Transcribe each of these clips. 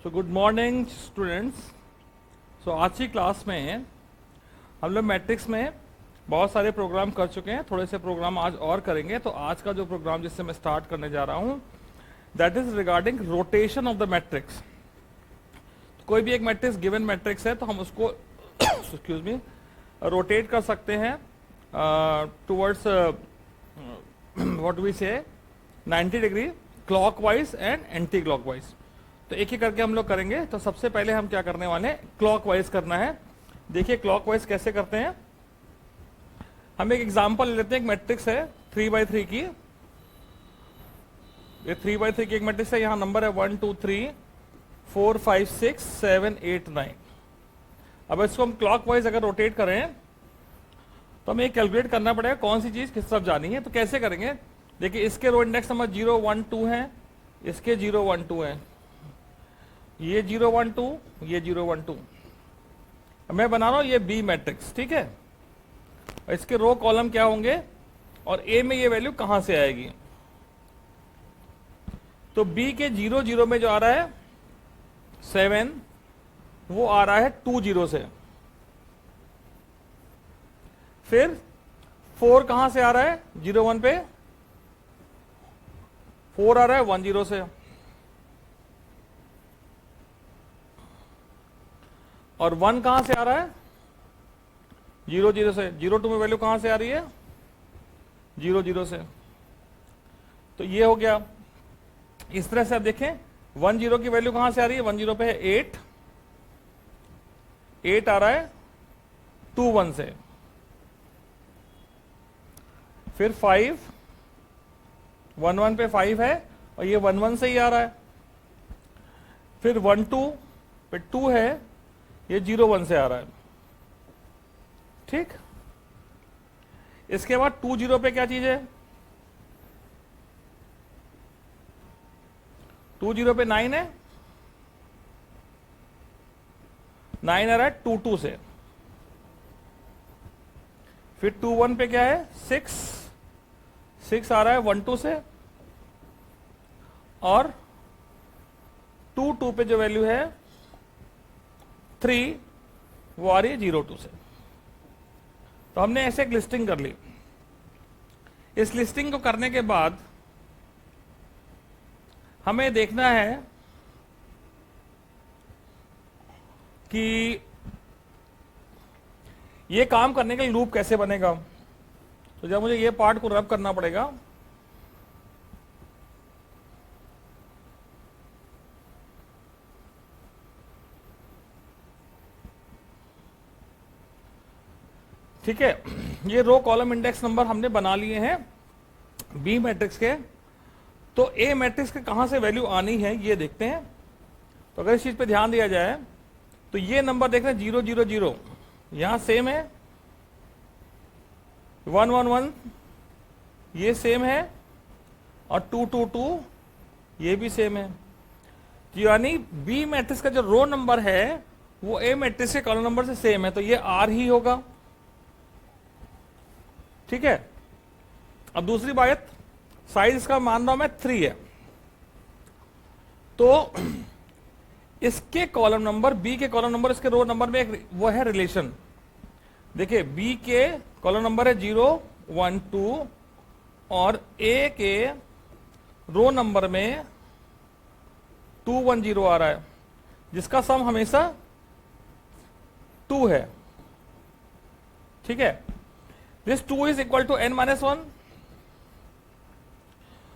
सो good morning students. सो आज की क्लास में हम लोग मैट्रिक्स में बहुत सारे प्रोग्राम कर चुके हैं, थोड़े से प्रोग्राम आज और करेंगे। तो आज का जो प्रोग्राम जिससे मैं स्टार्ट करने जा रहा हूं that is regarding rotation of the matrix. कोई भी एक मैट्रिक्स गिवन मैट्रिक्स है तो हम उसको एक्सक्यूज मी रोटेट कर सकते हैं टुवर्ड्स व्हाट वी से 90 degree clockwise and anti clockwise. तो एक ही करके हम लोग करेंगे। तो सबसे पहले हम क्या करने वाले हैं, क्लॉकवाइज करना है। देखिए क्लॉकवाइज कैसे करते हैं। हम एक एग्जांपल ले लेते हैं। एक मैट्रिक्स है 3x3 की। ये 3x3 की एक मैट्रिक्स है। यहां नंबर है 1 2 3 4 5 6 7 8 9। अब इसको हम क्लॉकवाइज अगर रोटेट करें तो हमें कैलकुलेट करना पड़ेगा कौन सी चीज किस तरफ जानी है। तो कैसे करेंगे, देखिए इसके रो इंडेक्स नंबर 0 1 2 है, इसके 0 1 2 है, ये 0 1 2, ये 0 1 2। मैं बना रहा हूं ये बी मैट्रिक्स, ठीक है। इसके रो कॉलम क्या होंगे और ए में ये वैल्यू कहां से आएगी। तो बी के 0 0 में जो आ रहा है 7, वो आ रहा है 2 0 से। फिर 4 कहां से आ रहा है, 0 1 पे 4 आ रहा है 1 0 से। और 1 कहां से आ रहा है, 0 0 से। 0 2 में वैल्यू कहां से आ रही है, 0 0 से। तो ये हो गया। इस तरह से आप देखें 1 0 की वैल्यू कहां से आ रही है, 1 0 पे है 8, 8 आ रहा है 2 1 से। फिर 5 1 1 पे 5 है और ये 1 1 से ही आ रहा है। फिर 1 2 पे 2 है, ये 0 1 से आ रहा है, ठीक। इसके बाद 2 0 पे क्या चीज है, 2 0 पे 9 है, 9 आ रहा है 2 2 से। फिर 2 1 पे क्या है 6, 6 आ रहा है 1 2 से। और 2 2 पे जो वैल्यू है 3, वो आ रही है 0 2 से। तो हमने ऐसे एक लिस्टिंग कर ली। इस लिस्टिंग को करने के बाद हमें देखना है कि ये काम करने का लूप कैसे बनेगा। तो जब मुझे ये पार्ट को रब करना पड़ेगा, ठीक है। ये रो कॉलम इंडेक्स नंबर हमने बना लिए हैं बी मैट्रिक्स के। तो ए मैट्रिक्स के कहां से वैल्यू आनी है ये देखते हैं। तो अगर इस चीज पे ध्यान दिया जाए तो ये नंबर देख रहे हैं 0 0 0 यहां सेम है, 1 1 1 ये सेम है, और 2 2 2 ये भी सेम है। यानी बी मैट्रिक्स का जो रो नंबर है वो ए मैट्रिक्स के कॉलम नंबर से सेम है। तो ये आर ही होगा, ठीक है। अब दूसरी बात, साइज इसका मान रहा हूं मैं 3 है। तो इसके कॉलम नंबर, बी के कॉलम नंबर, इसके रो नंबर में एक वो है रिलेशन। देखिए बी के कॉलम नंबर है 0 1 2 और ए के रो नंबर में 2 1 0 आ रहा है, जिसका सम हमेशा 2 है, ठीक है। This 2 is equal to n minus 1।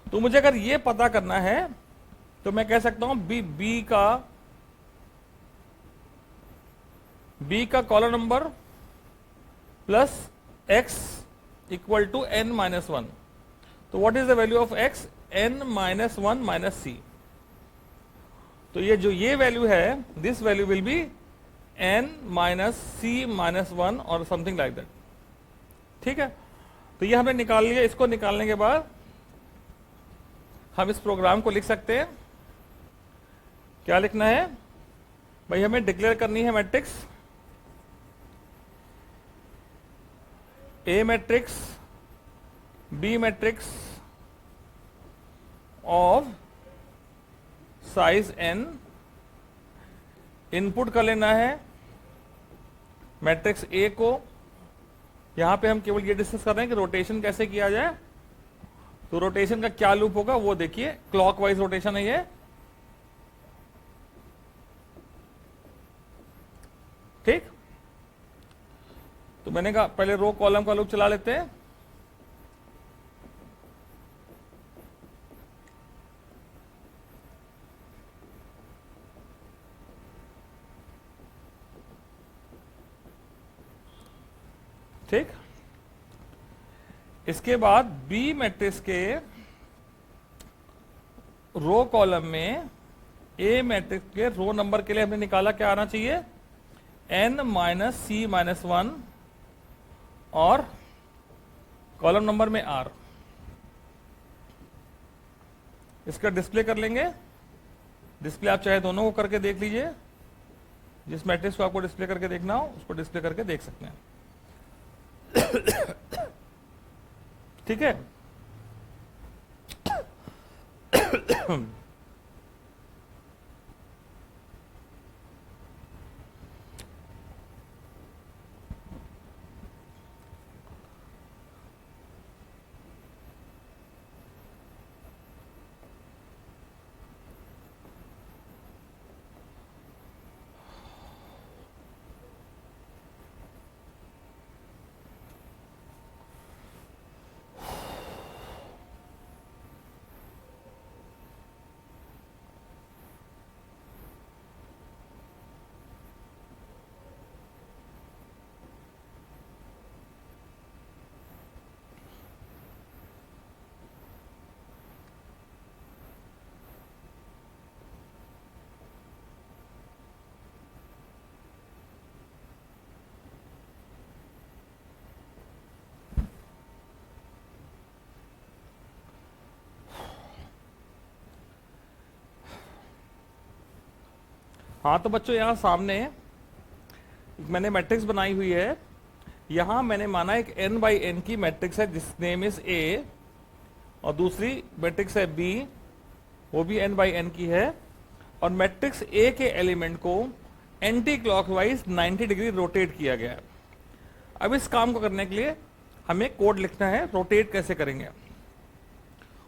तो मुझे अगर ये पता करना है तो मैं कह सकता हूं बी का column number plus x equal to n minus 1। तो what is the value of x, n minus 1 minus c। तो ये जो ये वैल्यू है, this value will be n minus c minus 1 और समथिंग लाइक दैट, ठीक है। तो ये हमने निकाल लिया। इसको निकालने के बाद हम इस प्रोग्राम को लिख सकते हैं। क्या लिखना है भाई, हमें डिक्लेयर करनी है matrix A matrix B matrix of size n input कर लेना है मैट्रिक्स ए को। यहां पे हम केवल ये डिस्कस कर रहे हैं कि रोटेशन कैसे किया जाए। तो रोटेशन का क्या लूप होगा वो देखिए, क्लॉकवाइज रोटेशन है ये, ठीक। तो मैंने कहा पहले रो कॉलम का लूप चला लेते हैं। ठीक, इसके बाद बी मैट्रिक्स के रो कॉलम में ए मैट्रिक्स के रो नंबर के लिए हमने निकाला क्या आना चाहिए, n माइनस सी माइनस 1 और कॉलम नंबर में r। इसका डिस्प्ले कर लेंगे। डिस्प्ले आप चाहे दोनों को करके देख लीजिए, जिस मैट्रिक्स को आपको डिस्प्ले करके देखना हो उसको डिस्प्ले करके देख सकते हैं। ठीक है। हाँ तो बच्चों यहाँ सामने मैंने मैट्रिक्स बनाई हुई है। यहां मैंने माना एक n बाई n की मैट्रिक्स है जिस नेम इज A, और दूसरी मैट्रिक्स है B, वो भी n बाई n की है। और मैट्रिक्स A के एलिमेंट को एंटी क्लॉकवाइज 90 डिग्री रोटेट किया गया है। अब इस काम को करने के लिए हमें कोड लिखना है, रोटेट कैसे करेंगे।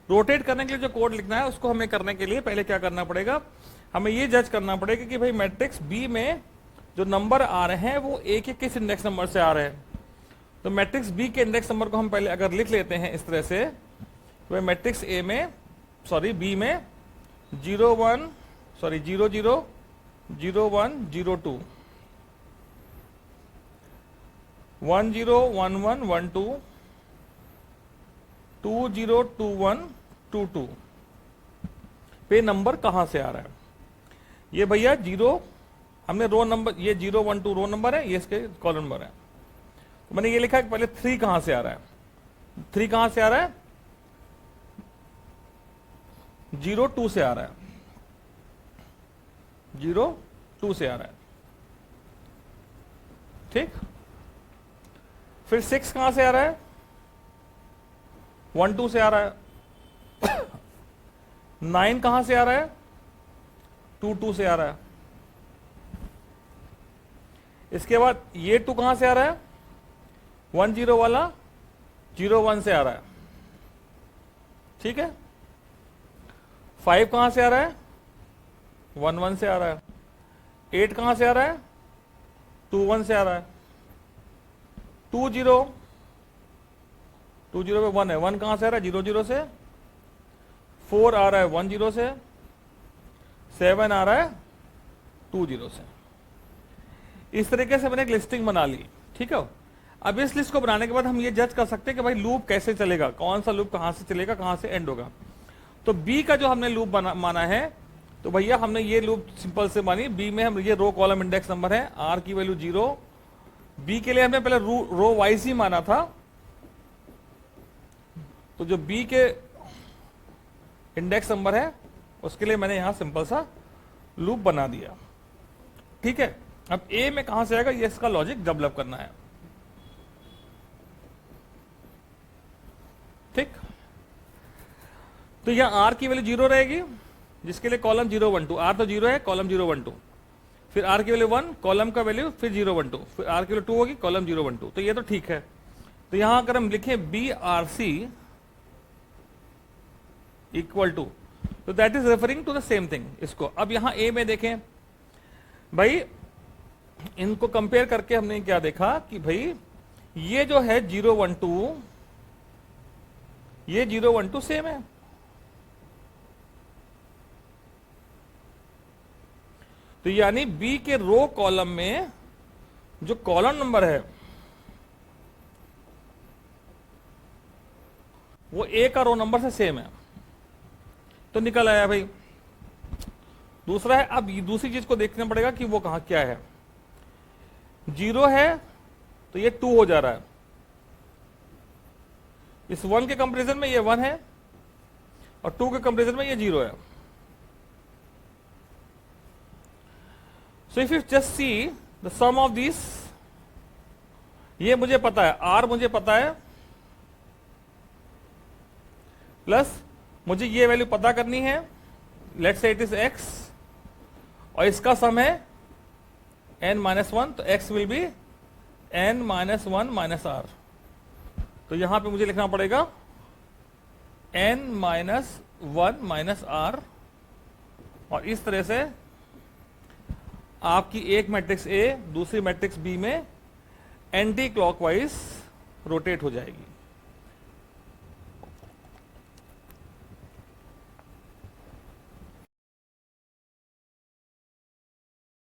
रोटेट करने के लिए जो कोड लिखना है उसको हमें करने के लिए पहले क्या करना पड़ेगा, हमें ये जज करना पड़ेगा कि भाई मैट्रिक्स बी में जो नंबर आ रहे हैं वो ए के किस इंडेक्स नंबर से आ रहे हैं। तो मैट्रिक्स बी के इंडेक्स नंबर को हम पहले अगर लिख लेते हैं इस तरह से, तो मैट्रिक्स ए में बी में 0 1 0 0 0 1 0 2 1 0 1 1 1 2 2 0 2 1 2 2 पे नंबर कहां से आ रहा है। ये भैया जीरो हमने रो नंबर, ये 0 1 2 रो नंबर है, ये इसके कॉलम नंबर है। तो मैंने ये लिखा है कि पहले 3 कहां से आ रहा है। 3 कहां से आ रहा है, 0 2 से आ रहा है, 0 2 से आ रहा है। ठीक, फिर 6 कहां से आ रहा है, 1 2 से आ रहा है। 9 कहां से आ रहा है, 2 2 से आ रहा है। इसके बाद ये 2 कहां से आ रहा है, 1 0 वाला 0 1 से आ रहा है। ठीक है, 5 कहां से आ रहा है, 1 1 से आ रहा है। 8 कहां से आ रहा है, 2 1 से आ रहा है। 2 0 2 0 पे 1 है, 1 कहां से आ रहा है, 0 0 से। 4 आ रहा है 1 0 से। 7 आ रहा है 2 0 से। इस तरीके से मैंने एक लिस्टिंग बना ली। ठीक है, अब इस लिस्ट को बनाने के बाद हम ये जज कर सकते हैं कि भाई लूप कैसे चलेगा, कौन सा लूप कहां से चलेगा, कहां से एंड होगा। तो बी का जो हमने लूप माना है, तो भैया हमने ये लूप सिंपल से मानी। बी में हम ये रो कॉलम इंडेक्स नंबर है, आर की वैल्यू 0। बी के लिए हमने पहले रो वाइज ही माना था, तो जो बी के इंडेक्स नंबर है उसके लिए मैंने यहां सिंपल सा लूप बना दिया। ठीक है, अब ए में कहां से आएगा, ये इसका लॉजिक डेवलप करना है। ठीक, तो यहां आर की वैल्यू 0 रहेगी, जिसके लिए कॉलम 0 1 2, आर तो 0 है, कॉलम 0 1 2। फिर आर की वैल्यू 1, कॉलम का वैल्यू फिर 0 1 2, फिर आर की वैल्यू 2 होगी, कॉलम 0 1 2। तो ये तो ठीक है। तो यहां अगर हम लिखें B R C equal to, तो that is referring to the same thing. इसको अब यहां ए में देखें भाई, इनको कंपेयर करके हमने क्या देखा कि भाई ये जो है 0 1 2, ये 0 1 2 सेम है। तो यानी बी के रो कॉलम में जो कॉलम नंबर है वो ए का रो नंबर से सेम है, तो निकल आया भाई। दूसरा है, अब दूसरी चीज को देखना पड़ेगा कि वो कहां क्या है। 0 है तो ये 2 हो जा रहा है, इस 1 के कंपैरिजन में ये 1 है और 2 के कंपैरिजन में ये 0 है। So if you just see the sum of this, ये मुझे पता है, आर मुझे पता है, प्लस मुझे ये वैल्यू पता करनी है, let's say it is x, और इसका सम है n-1, तो x will be n-1 r। तो यहां पे मुझे लिखना पड़ेगा n-1 r, और इस तरह से आपकी एक मैट्रिक्स A दूसरी मैट्रिक्स B में एंटी क्लॉकवाइज रोटेट हो जाएगी।